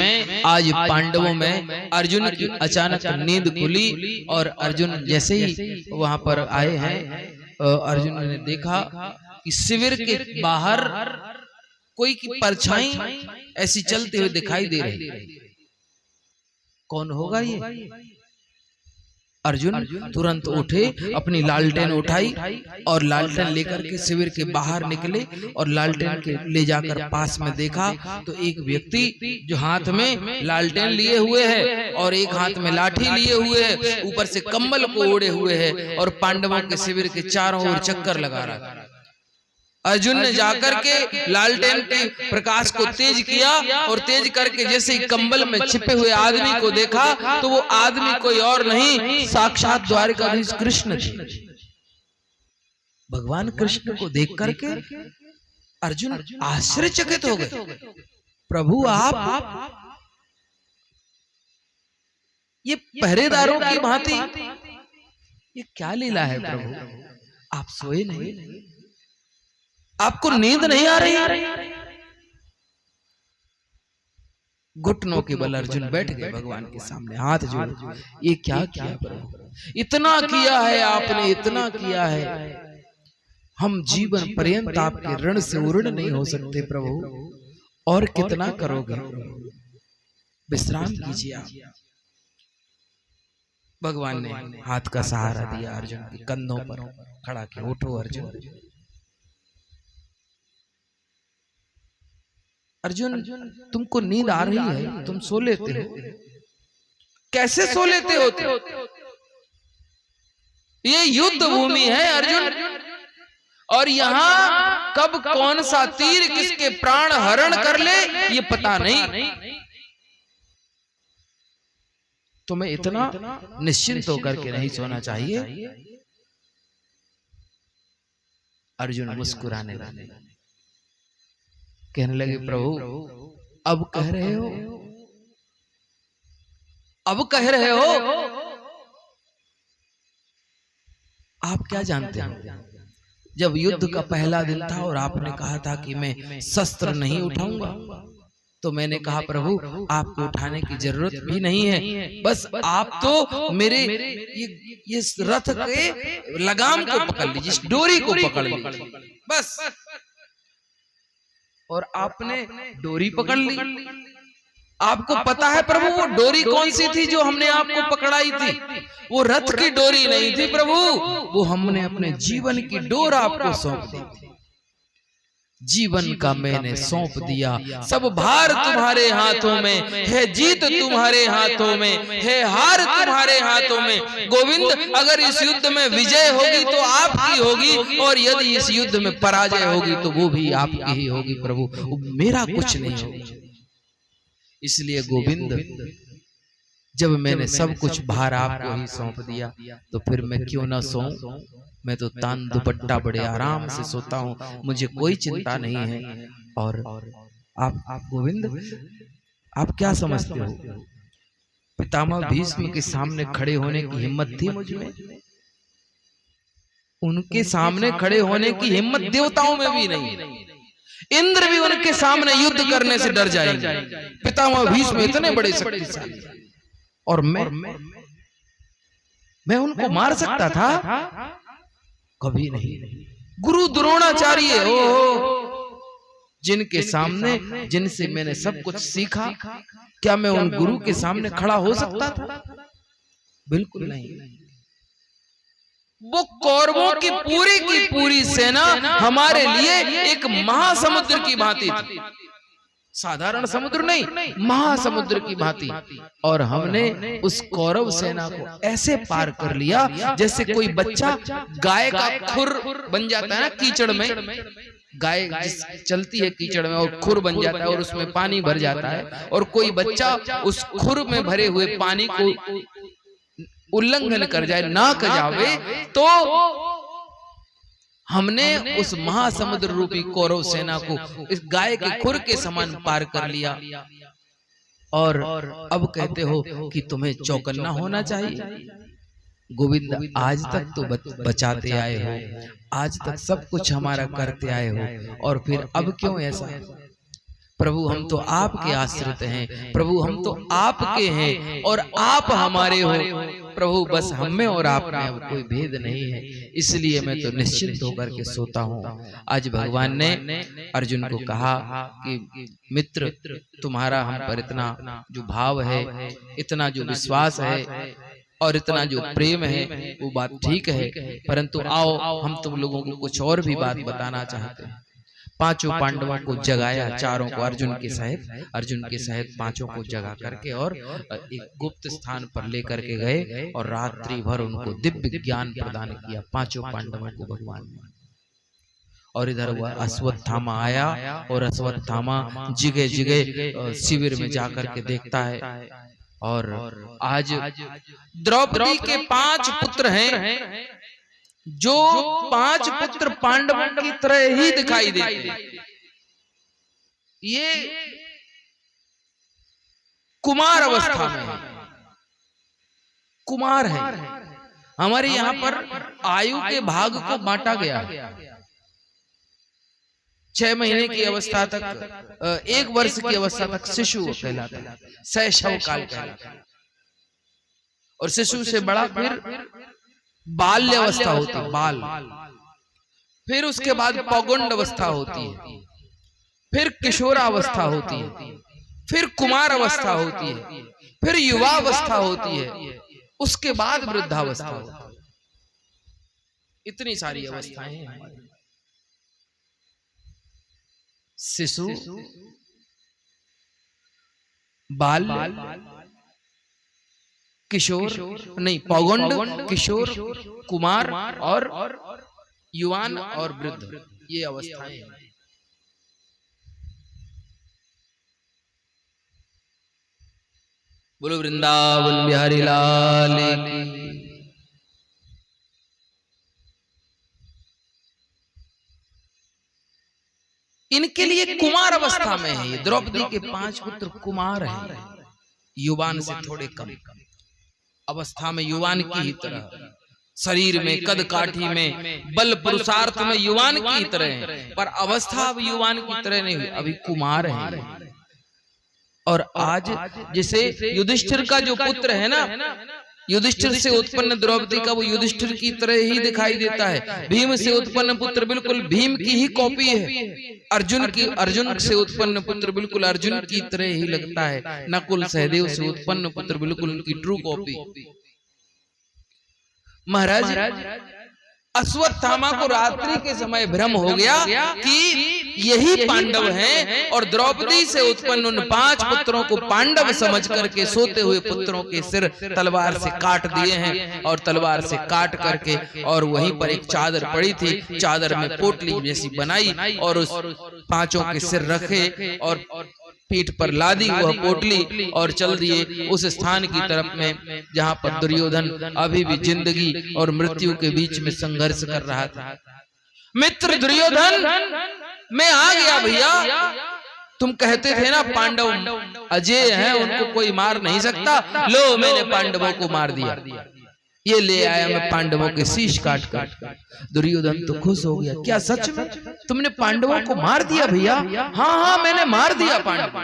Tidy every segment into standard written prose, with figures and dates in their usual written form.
में आज पांडवों में अर्जुन की अचानक नींद खुली और अर्जुन जैसे ही वहां पर आए हैं, अर्जुन ने देखा कि शिविर के बाहर कोई की परछाई ऐसी चलते हुए दिखाई दे रही। कौन होगा ये? अर्जुन तुरंत उठे, अपनी लालटेन उठाई और लालटेन लेकर के शिविर के बाहर निकले और लालटेन के ले जाकर पास में देखा तो एक व्यक्ति जो हाथ में लालटेन लिए हुए है और एक हाथ में लाठी लिए हुए है, ऊपर से कंबल को ओढ़े हुए है और पांडवों के शिविर के चारों ओर चक्कर लगा रहा था। अर्जुन ने जाकर के लालटेन के प्रकाश को तेज किया और तेज करके जैसे ही कंबल में छिपे हुए आदमी को देखा तो वो आदमी कोई और नहीं, साक्षात द्वारिकाधीश कृष्ण थे। भगवान कृष्ण को देख करके अर्जुन आश्चर्यचकित हो गए। प्रभु आप ये पहरेदारों की भांति, ये क्या लीला है प्रभु? आप सोए नहीं? आपको नींद नहीं आ रही? घुटनों के बल अर्जुन बैठ गए भगवान के सामने, हाथ जोड़। ये क्या किया प्रभु? इतना किया है आपने, इतना किया है, हम जीवन पर्यंत आपके ऋण से उऋण नहीं हो सकते प्रभु, और कितना करोगे? विश्राम कीजिए आप। भगवान ने हाथ का सहारा दिया, अर्जुन के कंधों पर खड़ा किया। उठो अर्जुन। अर्जुन, तुमको नींद आ रही है, तुम सो लेते हो। कैसे सो लेते हो? ये युद्ध भूमि है अर्जुन, और यहाँ कब कौन सा तीर किसके प्राण हरण कर ले ये पता नहीं। तुम्हें इतना निश्चिंत होकर के नहीं सोना चाहिए। अर्जुन मुस्कुराने लगे, कहने लगे प्रभु अब कह रहे हो, अब कह रहे हो? आप क्या जानते हैं, जब युद्ध का पहला दिन था और आपने कहा था कि मैं शस्त्र नहीं उठाऊंगा, तो मैंने कहा प्रभु आपको उठाने की जरूरत भी नहीं है, बस आप तो मेरे ये रथ के लगाम को पकड़ लीजिए, इस डोरी को पकड़ लीजिए बस। और आपने डोरी पकड़ ली। आपको पता है प्रभु वो डोरी कौन सी थी जो हमने आपको पकड़ाई थी? वो रथ की डोरी नहीं थी प्रभु, वो हमने अपने जीवन की डोर आपको सौंप दी थी। जीवन का मैंने सौंप दिया, सब भार तुम्हारे हाथों में है, जीत तुम्हारे हाथों में है, हार तुम्हारे हाथों में। गोविंद अगर इस युद्ध में विजय होगी तो आपकी होगी, और यदि इस युद्ध में पराजय होगी तो वो भी आपकी ही होगी प्रभु, मेरा कुछ नहीं होगा। इसलिए गोविंद जब मैंने सब कुछ भार आपको ही सौंप दिया तो फिर मैं क्यों ना सोऊं? मैं तो तान दुपट्टा बड़े आराम से सोता हूँ, मुझे कोई चिंता नहीं है। और आप गोविंद आप क्या समझते हो, पितामह भीष्म के सामने खड़े होने की हिम्मत थी मुझ में? उनके सामने खड़े होने की हिम्मत देवताओं में भी नहीं। इंद्र भी उनके सामने युद्ध करने से डर जाएंगे। पितामह भीष्म इतने बड़े शक्तिशाली, और मैं उनको मार सकता था? कभी नहीं। गुरु द्रोणाचार्य हो, जिनके सामने, जिनसे मैंने सब कुछ सीखा, क्या मैं उन गुरु के सामने खड़ा हो सकता था? बिल्कुल नहीं। वो कौरवों की पूरी सेना हमारे लिए एक महासमुद्र की भांति थी, साधारण समुद्र नहीं, महासमुद्र की भांति। और हमने उस कौरव सेना को ऐसे पार कर लिया जैसे कोई बच्चा गाय का खुर बन जाता है ना कीचड़ में, गाय चलती है कीचड़ में और खुर बन जाता है और उसमें पानी भर जाता है, और कोई बच्चा उस खुर में भरे हुए पानी को उल्लंघन कर जाए, ना कर जावे, तो हमने उस महासमुद्र रूपी कौरव सेना को इस गाय के खुर के समान पार कर लिया। और अब कहते हो कि तुम्हें चौकन्ना होना चाहिए। गोविंद आज तक तो बचाते आए हो, आज तक सब कुछ हमारा करते आए हो, और फिर अब क्यों ऐसा? प्रभु हम तो आपके आश्रित हैं, प्रभु हम तो आपके हैं और आप हमारे हो प्रभु, बस हम में और आप में अब कोई भेद नहीं है, इसलिए मैं तो निश्चिंत होकर के सोता हूँ। आज भगवान ने अर्जुन को कहा कि मित्र, तुम्हारा हम पर इतना जो भाव है, इतना जो विश्वास है और इतना जो प्रेम है, वो बात ठीक है, परंतु आओ हम तुम लोगों को कुछ और भी बात बताना चाहते हैं। पांचों पांडवों को जगाया, चारों को अर्जुन के सहित पांचों को जगा करके और एक गुप्त स्थान पर लेकर के गए और रात्रि भर उनको दिव्य ज्ञान प्रदान किया, पांचों पांडवों को भगवान ने। और इधर हुआ अश्वत्थामा आया और अश्वत्थामा जिगे जिगे शिविर में जाकर के देखता है। और आज द्रौपदी के 5 पुत्र हैं, जो 5 पुत्र पांडवों की तरह ही दिखाई देते हैं। ये कुमार अवस्था में है, कुमार है। हमारे यहाँ पर आयु के भाग को बांटा गया है। 6 महीने की अवस्था तक, 1 वर्ष की अवस्था तक शिशु कहलाता है, शैशव काल कहलाता है। और शिशु से बड़ा फिर बाल्य अवस्था होती है, बाल। फिर उसके बाद पौगंड अवस्था होती है, फिर किशोरावस्था होती है, फिर कुमार अवस्था होती है, फिर युवा अवस्था होती है, उसके बाद वृद्धावस्था होती है। इतनी सारी अवस्थाएं हैं हमारी। शिशु, बाल, किशोर नहीं, पौगंड, किशोर, कुमार और युवान और वृद्ध, ये अवस्थाएं हैं। बोलो वृंदावन बिहारी लाल की। इनके लिए कुमार अवस्था में है। द्रौपदी के 5 पुत्र कुमार हैं, युवान से थोड़े कम अवस्था में, युवान की ही तरह, शरीर में, कद काठी में, बल पुरुषार्थ में युवान की तरह है, पर अवस्था अब युवान की तरह नहीं हुई, अभी कुमार है। और आज जैसे युधिष्ठिर का जो पुत्र है ना, युधिष्ठिर से उत्पन्न द्रौपदी का वो युधिष्ठिर की तरह ही दिखाई देता है। भीम से उत्पन्न पुत्र बिल्कुल भीम की ही कॉपी है। अर्जुन से उत्पन्न पुत्र बिल्कुल अर्जुन की तरह ही लगता है। नकुल सहदेव से उत्पन्न पुत्र बिल्कुल उनकी ट्रू कॉपी। महाराज अश्वत्थामा को रात्रि के समय भ्रम हो गया कि यही पांडव हैं, और द्रौपदी से उत्पन्न उन 5 पुत्रों को पांडव समझ करके सोते हुए पुत्रों के सिर तलवार से काट दिए हैं। और तलवार से काट करके, और वहीं पर एक चादर पड़ी थी, चादर में पोटली जैसी बनाई और उस 5 के सिर रखे और पीठ पर लादी वह पोटली और चल दिए उस स्थान की तरफ में जहां पर दुर्योधन अभी भी जिंदगी और मृत्यु के बीच में संघर्ष कर रहा था। मित्र दुर्योधन, मैं आ गया भैया। तुम कहते थे ना पांडव अजय हैं, उनको कोई मार नहीं सकता, लो मैंने पांडवों को मार दिया, ये ले आया मैं पांडवों के शीश काट कर। दुर्योधन तो खुश हो गया, क्या सच में तुमने पांडवों को मार दिया भैया? हाँ मैंने मार दिया पांडव।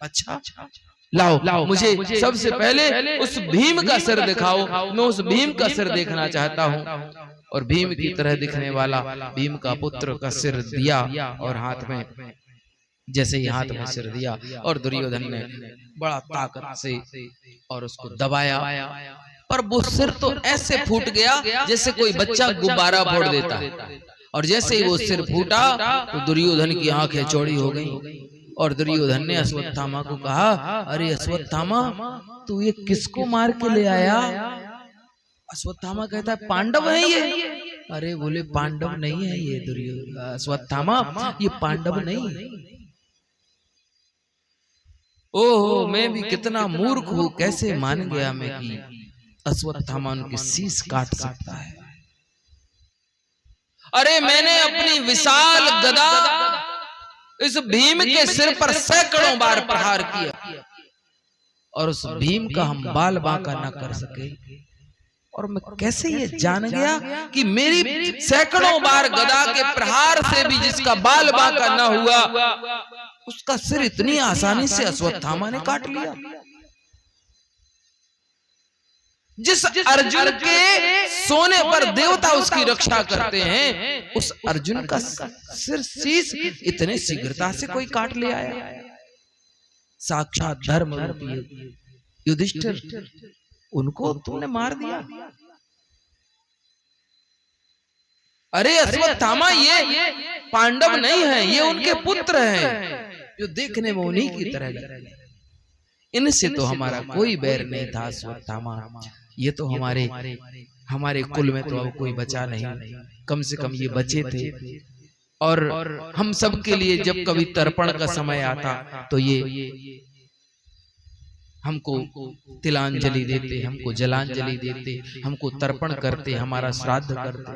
अच्छा लाओ मुझे सबसे पहले उस भीम का सिर दिखाओ, मैं उस भीम का सिर देखना चाहता हूँ। और भीम की तरह दिखने वाला भीम का पुत्र का सिर दिया, और हाथ में जैसे ही हाथ में सिर दिया, और दुर्योधन ने बड़ा ताकत से और उसको दबाया, पर वो सिर तो ऐसे फूट गया जैसे कोई बच्चा गुब्बारा फोड़ देता है। और जैसे ही वो सिर फूटा तो दुर्योधन की आंखें चौड़ी हो गई। और दुर्योधन ने अश्वत्थामा को कहा, अरे अश्वत्थामा, तू ये किसको मार के ले आया? अश्वत्थामा कहता है, पांडव है ये। अरे बोले, पांडव नहीं है ये दुर्योधन, अश्वत्थामा ये पांडव नहीं है। ओहो, मैं भी कितना मूर्ख हूं, कैसे मान गया मैं कि अश्वत्थामा उनके शीश काट सकता है। अरे मैंने अपनी विशाल गदा इस भीम के सिर पर सैकड़ों बार प्रहार किया, और उस भीम का हम बाल बांका न कर सके। और मैं कैसे ये जान गया कि मेरी सैकड़ों बार गदा के प्रहार से भी जिसका बाल बांका न हुआ, उसका सिर इतनी आसानी से अश्वत्थामा ने काट लिया। जिस अर्जुन के सोने पर देवता उसकी रक्षा करते हैं, उस अर्जुन का सिर शीश इतने शीघ्रता से कोई काट ले आया। साक्षात धर्म रूपी युधिष्ठिर, उनको तुमने मार दिया। अरे अश्वत्थामा, ये पांडव नहीं है, ये उनके पुत्र हैं जो देखने में उन्हीं की तरह लगते हैं। इनसे तो हमारा कोई बैर नहीं था अश्वत्थामा, ये तो हमारे कुल में तो अब कोई बचा नहीं, कम से कम ये बचे थे। और हम सब के लिए जब कभी तर्पण का समय आता तो ये हमको तिलांजलि देते, हमको जलांजलि देते, हमको तर्पण करते, हमारा श्राद्ध करते।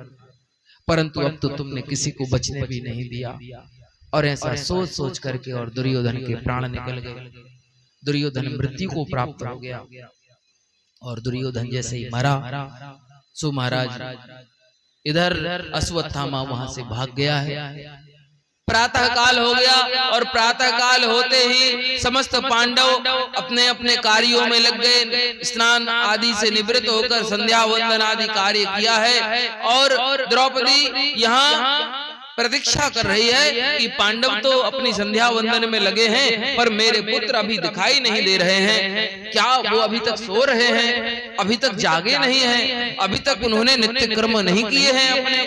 परंतु अब तो तुमने किसी को बचने भी नहीं दिया। और ऐसा सोच सोच करके और दुर्योधन के प्राण निकल गए। दुर्योधन मृत्यु को प्राप्त हो गया। और दुर्योधन जैसे ही मरा, सो महाराज इधर अश्वत्थामा वहां से भाग गया है। प्रातः काल हो गया और प्रातः काल होते ही समस्त पांडव अपने अपने कार्यों में लग गए। स्नान आदि से निवृत्त होकर संध्या वंदन आदि कार्य किया है। और द्रौपदी यहाँ प्रतीक्षा कर रही है कि पांडव तो अपनी संध्या वंदन में लगे हैं, पर मेरे पुत्र अभी दिखाई नहीं दे रहे हैं। क्या वो अभी तक सो रहे हैं? अभी तक जागे नहीं हैं? अभी तक उन्होंने नित्य कर्म नहीं किए हैं अपने?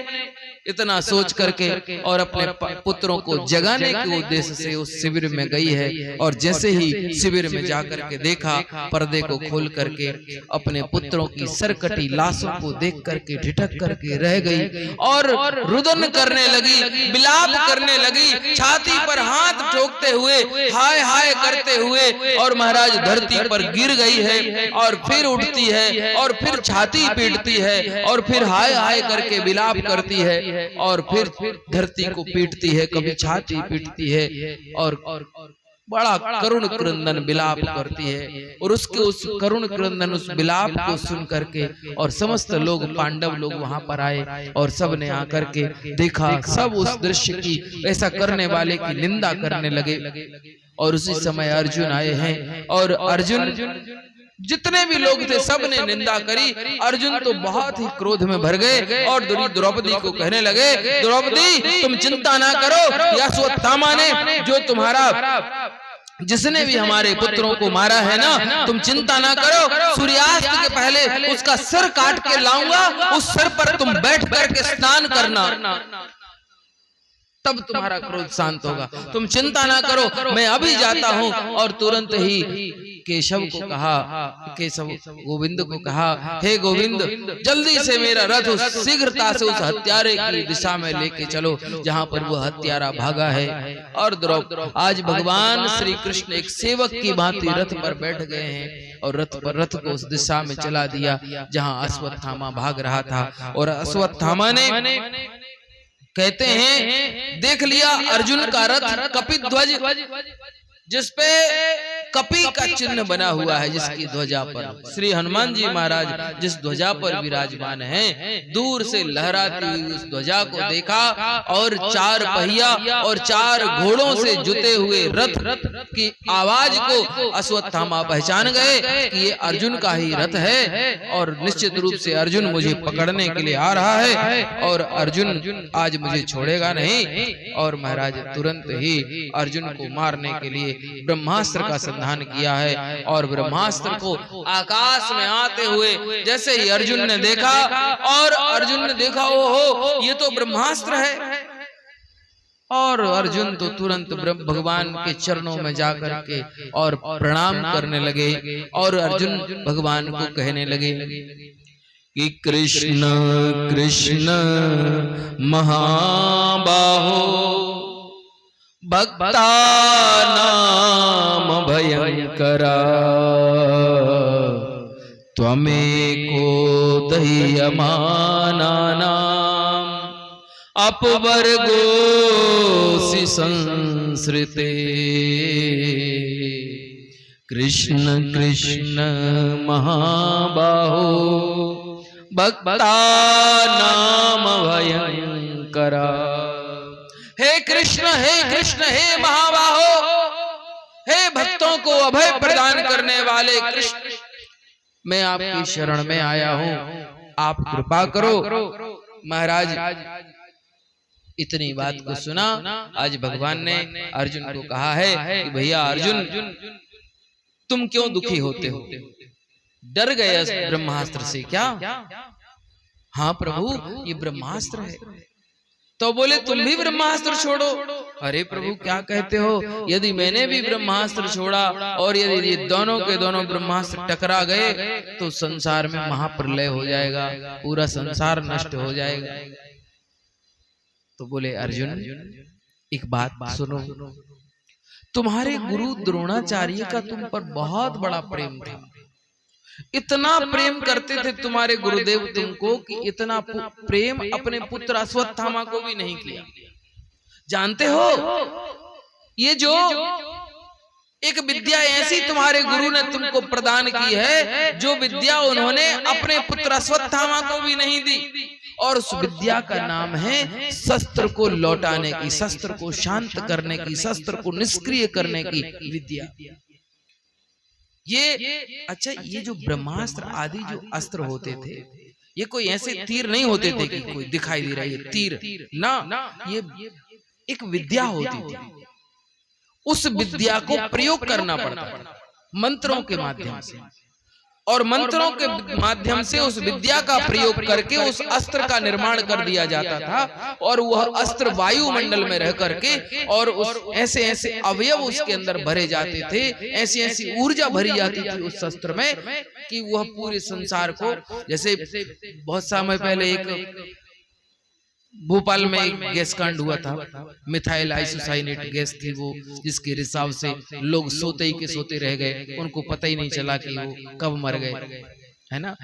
इतना सोच करके और अपने पुत्रों को जगाने के उद्देश्य से उस शिविर में गई है। और जैसे ही शिविर में जाकर के देखा, पर्दे को खोल करके अपने पुत्रों की सरकटी लाशों को देख करके ठिठक करके रह गई और रुदन करने लगी, विलाप करने लगी, छाती पर हाथ ठोकते हुए, हाय हाय करते हुए। और महाराज धरती पर गिर गई है और फिर उठती है और फिर छाती पीटती है और फिर हाय हाय करके विलाप करती है और फिर धरती को पीटती है, कभी छाती पीटती है और बड़ा करुण क्रंदन विलाप करती है। और उसके उस करुण क्रंदन, उस विलाप को सुन करके और समस्त लोग, पांडव लोग वहां पर आए और सब ने आकर के देखा। सब उस दृश्य की, ऐसा करने वाले की निंदा करने लगे। और उसी समय अर्जुन आए हैं और अर्जुन, जितने भी लोग थे सब ने निंदा करी। अर्जुन तो बहुत ही क्रोध में भर गए और द्रौपदी को कहने लगे, द्रौपदी तुम चिंता ना करो, अश्वत्थामा ने जो तुम्हारा, जिसने भी हमारे पुत्रों को मारा है ना, तुम चिंता ना करो। सूर्यास्त के पहले उसका सिर काट के लाऊंगा, उस सिर पर तुम बैठ करके स्नान करना, तब तुम्हारा क्रोध शांत होगा। तुम चिंता ना करो, मैं अभी जाता हूं। और तुरंत ही केशव को कहा, केशव गोविंद को कहा, हे गोविंद जल्दी से मेरा रथ शीघ्रता से उस हत्यारे की दिशा में लेके चलो जहां पर वो हत्यारा भागा है। और आज भगवान श्री कृष्ण एक सेवक की भांति रथ पर बैठ गए हैं और रथ को उस दिशा में चला दिया जहां अश्वत्थामा भाग रहा था। और अश्वत्थामा ने, कहते हैं, देख लिया अर्जुन का रथ कपिध्वज, जिसपे कपि का चिन्ह बना हुआ है, जिसकी ध्वजा पर श्री हनुमान जी महाराज जिस ध्वजा पर विराजमान हैं, दूर से लहराती हुई उस ध्वजा को देखा और 4 पहिया और 4 घोड़ों से जुते हुए रथ की आवाज को अश्वत्थामा पहचान गए कि ये अर्जुन का ही रथ है और निश्चित रूप से अर्जुन मुझे पकड़ने के लिए आ रहा है और अर्जुन आज मुझे छोड़ेगा नहीं। और महाराज तुरंत ही अर्जुन को मारने के लिए ब्रह्मास्त्र का संधान किया है। और ब्रह्मास्त्र को आकाश में आते हुए जैसे ही अर्जुन ने देखा, और अर्जुन ने देखा, ओहो ये तो ब्रह्मास्त्र है। और अर्जुन तो तुरंत भगवान के चरणों में जाकर के और प्रणाम करने लगे। और अर्जुन भगवान को कहने लगे कि कृष्ण कृष्ण महाबाहो भक्ता नाम भयंकरा त्वमेको दह्यमानानाम् अपवर्गोऽसि संसृते। कृष्ण कृष्ण महाबाहो भक्ता नाम भयंकरा। हे कृष्ण हे महाबाहो, हे भक्तों को अभय प्रदान करने वाले कृष्ण, मैं आपकी शरण में आया हूं, आप कृपा करो। महाराज इतनी बात को सुना, आज भगवान ने अर्जुन को कहा है कि भैया अर्जुन, तुम क्यों दुखी होते हो? डर गए ब्रह्मास्त्र से क्या? हाँ प्रभु, ये ब्रह्मास्त्र है। तो बोले तुम भी ब्रह्मास्त्र छोड़ो। अरे प्रभु क्या कहते हो? यदि मैंने भी ब्रह्मास्त्र छोड़ा और यदि ये दोनों के दोनों ब्रह्मास्त्र टकरा गए तो संसार में महाप्रलय हो जाएगा, पूरा संसार नष्ट हो जाएगा। तो बोले अर्जुन एक बात सुनो, तुम्हारे गुरु द्रोणाचार्य का तुम पर बहुत बड़ा प्रेम था, इतना प्रेम करते थे तुम्हारे गुरुदेव तुमको कि इतना प्रेम अपने पुत्र अश्वत्थामा को भी नहीं किया। जानते हो, ये जो एक विद्या ऐसी तुम्हारे गुरु ने तुमको प्रदान की है, जो विद्या उन्होंने अपने पुत्र अश्वत्थामा को भी नहीं दी, और उस विद्या का नाम है शस्त्र को लौटाने की, शस्त्र को शांत करने की, शस्त्र को निष्क्रिय करने की विद्या। ये अच्छा, ये जो ब्रह्मास्त्र आदि जो अस्त्र होते थे, ये कोई ऐसे तीर नहीं होते थे कि कोई दिखाई दे रहा है तीर ना, ये एक विद्या होती थी। उस विद्या को प्रयोग करना पड़ता मंत्रों के माध्यम से, और मंत्रों के माध्यम से उस विद्या का प्रयोग करके उस अस्त्र का निर्माण कर दिया जाता था, और वह अस्त्र वायुमंडल में रह करके और उस ऐसे ऐसे अवयव उसके अंदर भरे जाते थे, ऐसी ऐसी ऊर्जा भरी जाती थी उस अस्त्र में कि वह पूरे संसार को, जैसे बहुत समय पहले एक भोपाल में एक गैस कांड हुआ था, मिथाइल आइसोसाइनेट गैस थी वो, जिसके रिसाव से लोग सोते ही के सोते रह गए, उनको पता ही नहीं चला कि वो कब मर गए, है ना।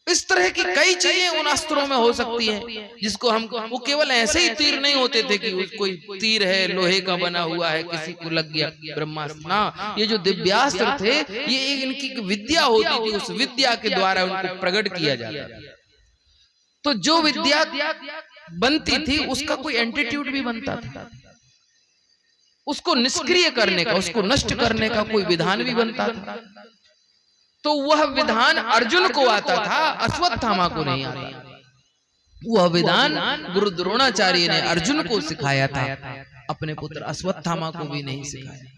इस तरह की कई चीजें उन अस्त्रों में हो सकती हैं, जिसको हम, वो केवल ऐसे ही तीर नहीं होते थे कि कोई तीर है लोहे का बना हुआ है किसी को लग गया ब्रह्मास्त्र ना, ये जो दिव्यास्त्र थे ये इनकी विद्या होती थी, उस विद्या के द्वारा उनको प्रकट किया जाता था। तो जो विद्या बनती थी उसका कोई एंटीट्यूड भी बनता था, उसको निष्क्रिय करने का, उसको नष्ट करने का कोई विधान भी बनता था। तो वह विधान अर्जुन को आता था, अश्वत्थामा को नहीं आता। वह विधान गुरु द्रोणाचार्य ने अर्जुन को सिखाया था, अपने पुत्र अश्वत्थामा को भी नहीं सिखाया।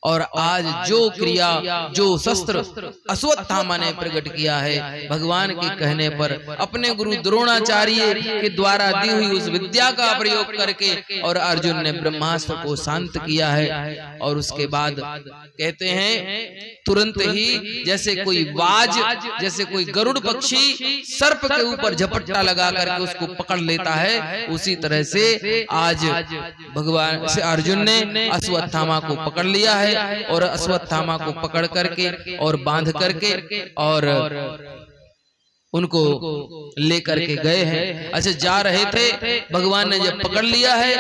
और आज जो क्रिया, जो शस्त्र अश्वत्थामा ने प्रकट किया है भगवान के कहने पर, अपने गुरु द्रोणाचार्य के द्वारा दी हुई उस विद्या का प्रयोग करके, और अर्जुन ने ब्रह्मास्त्र को शांत किया है। और उसके बाद कहते हैं तुरंत ही जैसे कोई बाज, जैसे कोई गरुड़ पक्षी सर्प के ऊपर झपट्टा लगा करके उसको पकड़ लेता है, उसी तरह से आज भगवान से अर्जुन ने अश्वत्थामा को पकड़ लिया है, और अश्वत्थामा को पकड़ करके और बांध करके और उनको लेकर के गए हैं। अच्छा, जा रहे थे, भगवान ने जब पकड़ लिया है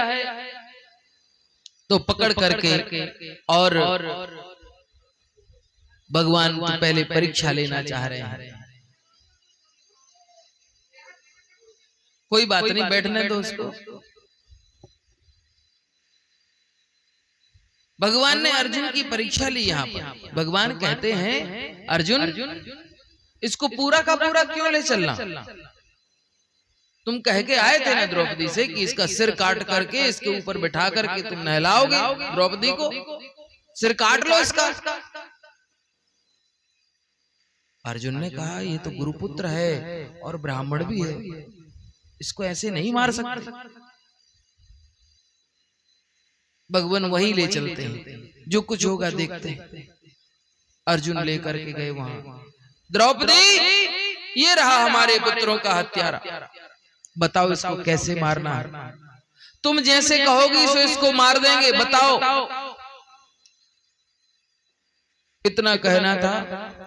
तो पकड़ करके और भगवान तो पहले परीक्षा लेना चाह रहे हैं। कोई बात नहीं, बैठने दो उसको। भगवान ने अर्जुन की परीक्षा ली। यहाँ पर भगवान कहते हैं अर्जुन, इसको पूरा का पूरा क्यों ले चलना? तुम कह के आए थे ना द्रौपदी से कि इसका सिर काट करके इसके ऊपर बिठा करके तुम नहलाओगे द्रौपदी को, सिर काट लो इसका। अर्जुन ने कहा ये तो गुरुपुत्र है और ब्राह्मण भी है, इसको ऐसे नहीं मार सकते। भगवान वही ले चलते हैं, जो कुछ होगा देखते हैं। अर्जुन लेकर के गए वहां, द्रौपदी ये रहा हमारे पुत्रों का हत्यारा, बताओ इसको कैसे मारना है? तुम जैसे कहोगी सो इसको मार देंगे, बताओ। इतना कहना था।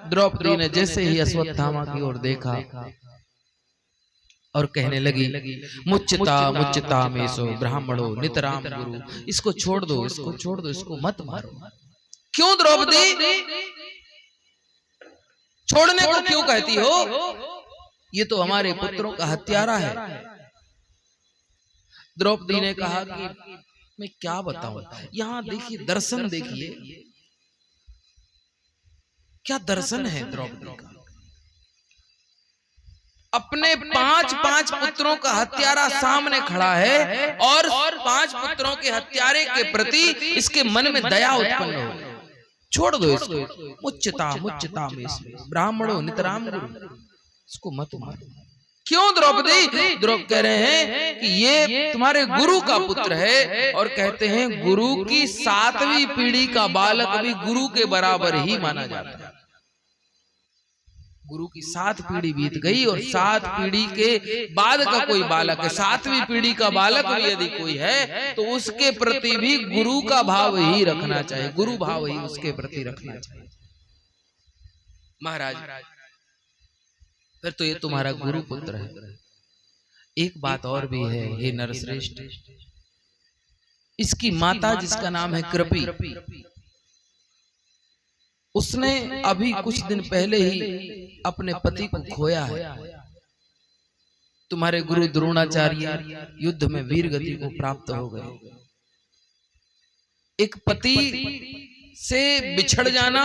द्रौपदी ने जैसे ही अश्वत्थामा की ओर देखा और कहने लगी, मुच्चिता मुच्चिता मेसो ब्राह्मणो नितराम गुरु, इसको छोड़ दो, इसको छोड़ दो, इसको मत मारो। क्यों द्रौपदी, छोड़ने को क्यों कहती हो? ये तो हमारे पुत्रों का हत्यारा है। द्रौपदी ने कहा कि मैं क्या बताऊं। यहाँ देखिए, दर्शन देखिए, क्या दर्शन है द्रौपदी का। अपने पांच पुत्रों का हत्यारा सामने खड़ा है और 5 पुत्रों के हत्यारे के प्रति इसके मन में दया उत्पन्न हो। छोड़ दो इसको, मुच्यता में ब्राह्मणों नितराम गुरु, इसको मत मारो। क्यों द्रौपदी? द्रौपदी कह रहे हैं कि ये तुम्हारे गुरु का पुत्र है, और कहते हैं गुरु की 7वीं पीढ़ी का बालक भी गुरु के बराबर ही माना जाता है। गुरु की 7 पीढ़ी बीत गई और 7 पीढ़ी के बाद का कोई बालक है, 7वीं पीढ़ी का बालक भी यदि कोई है तो उसके प्रति भी गुरु का भाव ही रखना चाहिए, गुरु भाव ही उसके प्रति रखना चाहिए। महाराज, फिर तो ये तुम्हारा गुरु पुत्र है। एक बात और भी है, हे नरश्रेष्ठ, इसकी माता जिसका नाम है कृपी, उसने अभी कुछ दिन पहले ही अपने पति को खोया है। तुम्हारे गुरु द्रोणाचार्य युद्ध में वीर गति को प्राप्त हो गए। एक पति से बिछड़ जाना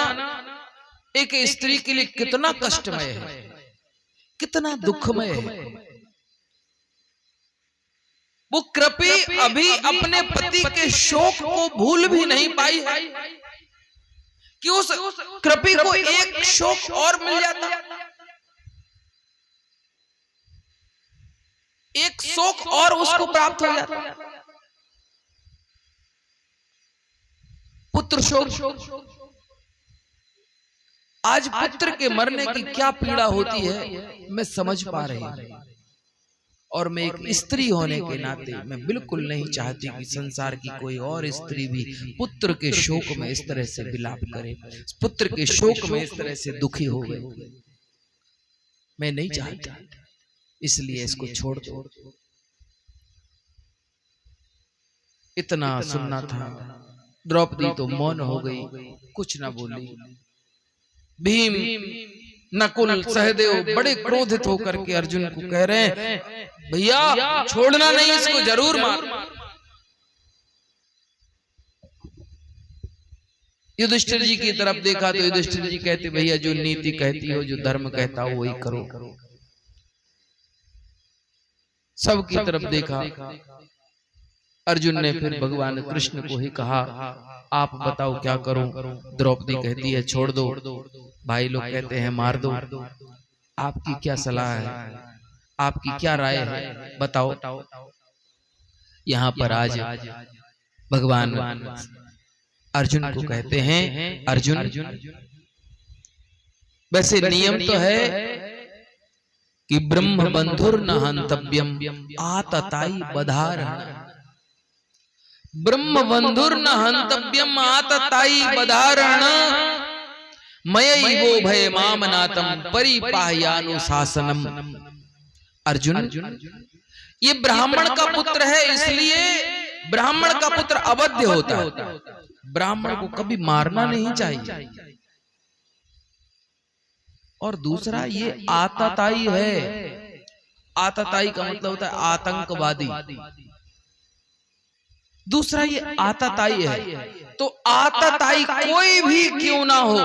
एक स्त्री के लिए कितना कष्टमय है, कितना दुखमय है। वो कृपी अभी अपने पति के शोक को भूल भी नहीं पाई है कि उस कृपी को एक शोक और मिल जाता, एक शोक और उसको प्राप्त हो जाता, पुत्र शोक। आज पुत्र के मरने की क्या पीड़ा होती है मैं समझ पा रही हूं, और मैं एक स्त्री होने के नाते मैं बिल्कुल नहीं चाहती कि संसार की कोई और स्त्री भी पुत्र के शोक में इस तरह से विलाप करे, पुत्र के शोक में इस तरह से दुखी हो गए। मैं नहीं चाहती, इसलिए इसको छोड़ दो। इतना सुनना था। द्रौपदी तो मौन हो गई, कुछ ना बोली। भीम, नकुल, सहदेव बड़े क्रोधित होकर के अर्जुन को कह रहे हैं, भैया छोड़ना नहीं, इसको जरूर मार। युधिष्ठिर जी की तरफ देखा तो युधिष्ठिर जी कहते, भैया जो नीति कहती हो, जो धर्म कहता हो वही करो। सबकी तरफ देखा, अर्जुन ने फिर भगवान कृष्ण को ही कहा, आप बताओ क्या करूं। द्रौपदी कहती है छोड़ दो, भाई लोग कहते हैं मार दो। आपकी क्या सलाह है, आपकी क्या राय है, बताओ। यहाँ पर आज भगवान अर्जुन को कहते हैं, अर्जुन वैसे नियम तो है कि ब्रह्म बंधुर न हंतव्यम आतताई बधारण। ब्रह्म बंधुर न हंतव्यम आतताई बधारण मयैवो भय मामनातम परिपाह्यानुशासनम। अर्जुन, ये ब्राह्मण का पुत्र है, इसलिए ब्राह्मण का पुत्र अवध्य होता है। ब्राह्मण को कभी मारना नहीं चाहिए। और दूसरा, ये आतताई है। आतताई का मतलब होता है आतंकवादी। दूसरा ये आतताई है। तो आतताई कोई भी क्यों ना हो,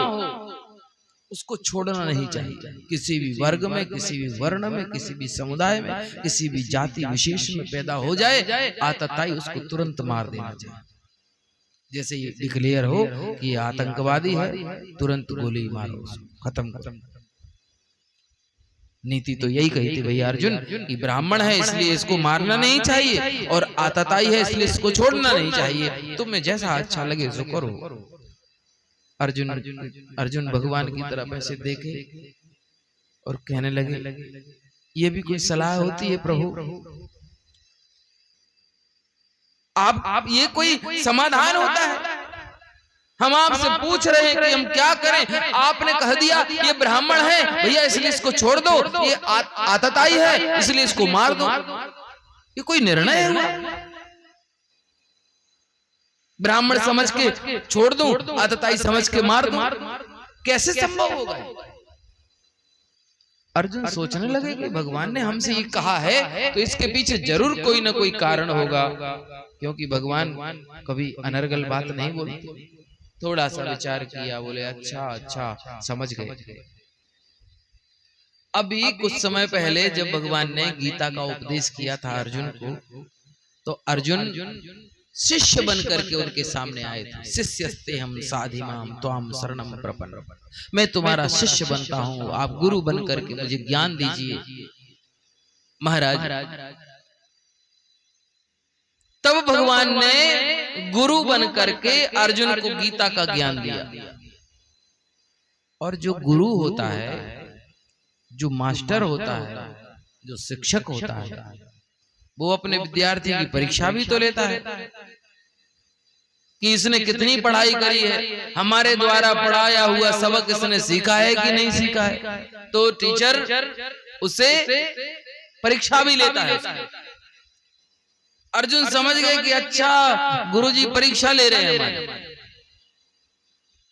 उसको छोड़ना नहीं चाहिए। किसी भी वर्ग में, किसी भी वर्ण में, किसी भी समुदाय में, किसी भी जाति विशेष में पैदा हो जाए, आतताई उसको तुरंत मार देना चाहिए। जैसे ये डिक्लेयर हो कि ये आतंकवादी है, तुरंत गोली मारो, खत्म। नीति तो यही कही थी भैया अर्जुन कि ब्राह्मण है इसलिए इसको मारना नहीं चाहिए, और आतताई है इसलिए इसको छोड़ना नहीं चाहिए। तुम्हें जैसा अच्छा लगे सो करो। अर्जुन भगवान की तरफ ऐसे देखे और कहने लगे, ये भी कोई सलाह होती है प्रभु? आप ये कोई समाधान होता है? हम आपसे पूछ रहे हैं कि हम क्या करें, आपने कह दिया ये ब्राह्मण है भैया इसलिए इसको छोड़ दो, ये आतताई है इसलिए इसको मार दो। ये कोई निर्णय है? ब्राह्मण समझ के छोड़ दूं, आतताई समझ के मार दूं, कैसे संभव होगा? अर्जुन सोचने लगे कि भगवान ने हमसे ये कहा है तो इसके पीछे जरूर कोई ना कोई कारण होगा, क्योंकि भगवान कभी अनर्गल बात नहीं बोलते। थोड़ा सा विचार किया, बोले अच्छा अच्छा समझ गए। अभी कुछ समय पहले जब भगवान ने गीता का उपदेश किया था अर्जुन को, तो अर्जुन शिष्य बन करके उनके सामने आए थे। शिष्यस्ते हम साधिमाम त्वाम शरणम प्रपन्न, मैं तुम्हारा शिष्य बनता हूँ, आप गुरु बन करके मुझे ज्ञान दीजिए महाराज। तब भगवान ने गुरु बन करके अर्जुन को गीता का ज्ञान दिया। और जो गुरु होता है, जो मास्टर होता है, जो शिक्षक होता है, वो अपने विद्यार्थी की परीक्षा भी तो लेता है कि इसने कितनी पढ़ाई करी है, हमारे द्वारा पढ़ाया हुआ सबक इसने सीखा है कि नहीं सीखा है। तो टीचर उसे परीक्षा भी लेता है। अर्जुन समझ गए कि अच्छा गुरुजी परीक्षा ले रहे हैं, हमारे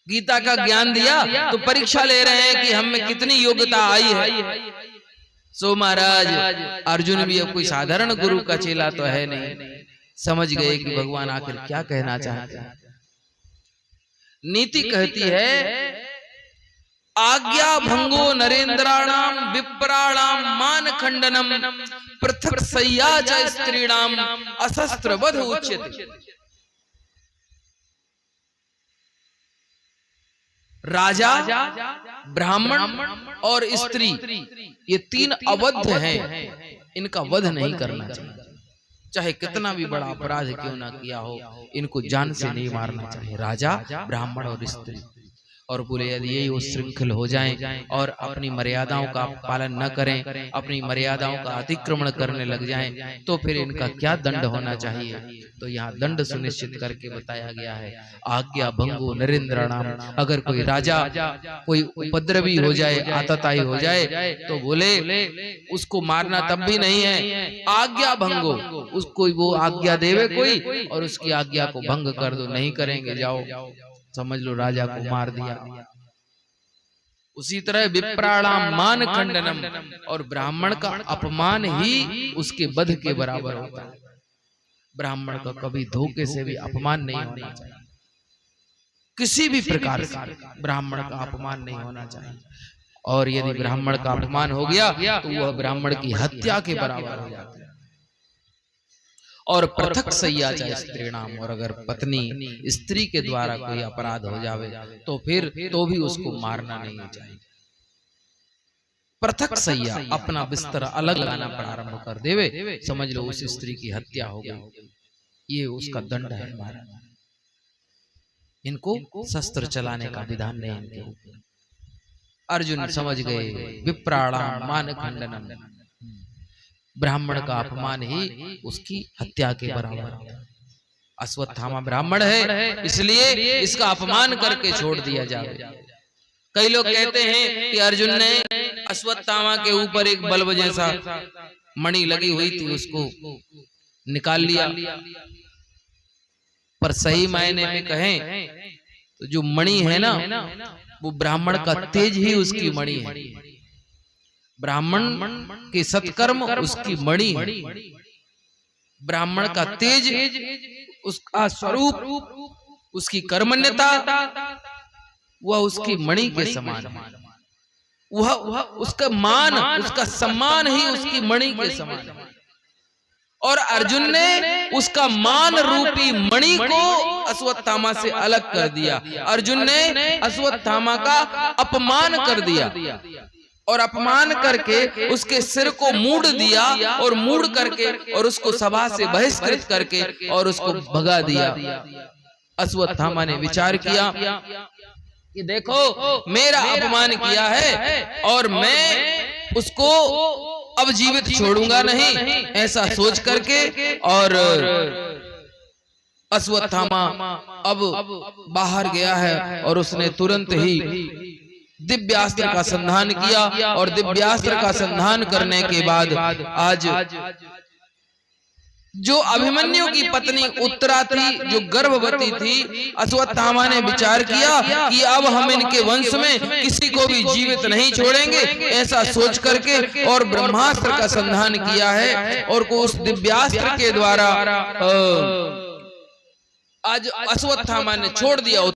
गीता का ज्ञान दिया तो परीक्षा ले रहे हैं कि हम में कितनी योग्यता आई है। सो महाराज अर्जुन भी अब कोई साधारण गुरु का चेला तो है नहीं, समझ गए कि भगवान आखिर क्या कहना चाहते हैं। नीति कहती है आज्ञा भंगो नरेंद्राणाम विप्राणाम मान खंडनम पृथक सय्या च स्त्रीणाम अशस्त्र वध उच्यते। राजा, ब्राह्मण और स्त्री ये तीन अवध हैं, इनका वध नहीं करना चाहिए, चाहे कितना भी बड़ा अपराध क्यों ना किया हो, इनको जान से नहीं मारना चाहिए, राजा, ब्राह्मण और स्त्री। और बोले यदि ये वो श्रृंखल हो जाएं और अपनी मर्यादाओं का पालन न करें, अपनी मर्यादाओं का अतिक्रमण करने लग जाएं, तो फिर इनका क्या दंड होना चाहिए। तो यहाँ दंड सुनिश्चित करके बताया गया है आज्ञा भंगो नरेंद्राणाम। अगर कोई राजा कोई उपद्रवी हो जाए, आतताई हो जाए, तो बोले उसको मारना तब भी नहीं है, आज्ञा भंगो, उसको वो आज्ञा देवे कोई और उसकी आज्ञा को भंग कर दो, नहीं करेंगे जाओ समझ लो राजा को मार दिया। उसी तरह विप्राणाम मान खंडनम, और ब्राह्मण का अपमान ही उसके वध के बराबर होता है। ब्राह्मण का कभी धोखे से भी अपमान नहीं होना चाहिए, किसी भी प्रकार से ब्राह्मण का अपमान नहीं होना चाहिए। और यदि ब्राह्मण का अपमान हो गया तो वह ब्राह्मण की हत्या के बराबर हो जाता है। और पृथक सय्या च स्त्रीणाम, और अगर पत्नी स्त्री के द्वारा कोई अपराध हो जावे तो फिर तो भी उसको मारना नहीं चाहिए। पृथक सय्या, अपना बिस्तर अलग लाना प्रारंभ कर देवे, समझ लो उस स्त्री की हत्या हो गई, ये उसका दंड है हमारा। इनको शस्त्र चलाने का विधान नहीं इनके। अर्जुन समझ गए विप्राणाम मान खंडनम, ब्राह्मण का अपमान ही उसकी हत्या के बराबर है। अश्वत्थामा ब्राह्मण है, इसलिए इसका अपमान करके छोड़ दिया जाए। कई लोग कहते हैं कि अर्जुन ने अश्वत्थामा के ऊपर एक बल्ब जैसा मणि लगी हुई थी, उसको निकाल लिया। पर सही मायने में कहें तो जो मणि है ना, वो ब्राह्मण का तेज ही उसकी मणि है। ब्राह्मण के सत्कर्म उसकी मणि है, ब्राह्मण का तेज उसका स्वरूप, उसकी कर्मण्यता, वह उसकी मणि के समान है। वह उसका मान, उसका सम्मान ही उसकी मणि के समान है। और अर्जुन ने उसका मान रूपी मणि को अश्वत्थामा से अलग कर दिया। अर्जुन ने अश्वत्थामा का अपमान कर दिया और अपमान करके उसके सिर को मूड़ दिया, और मूड़ करके और उसको सभा से बहिष्कृत करके और उसको भगा दिया। अश्वत्थामा ने विचार किया कि देखो मेरा अपमान किया है और मैं उसको अब जीवित छोड़ूंगा नहीं, ऐसा सोच करके। और अश्वत्थामा अब बाहर गया है और उसने तुरंत ही दिव्यास्त्र का संधान किया, और दिव्यास्त्र का संधान करने के बाद आज जो अभिमन्यु की पत्नी उत्तरा थी, जो गर्भवती थी, अश्वत्थामा ने विचार किया कि अब हम इनके वंश में किसी को भी जीवित नहीं छोड़ेंगे, ऐसा सोच करके और ब्रह्मास्त्र का संधान किया है और को उस दिव्यास्त्र के द्वारा आज अश्वत्थामा ने छोड़ दिया।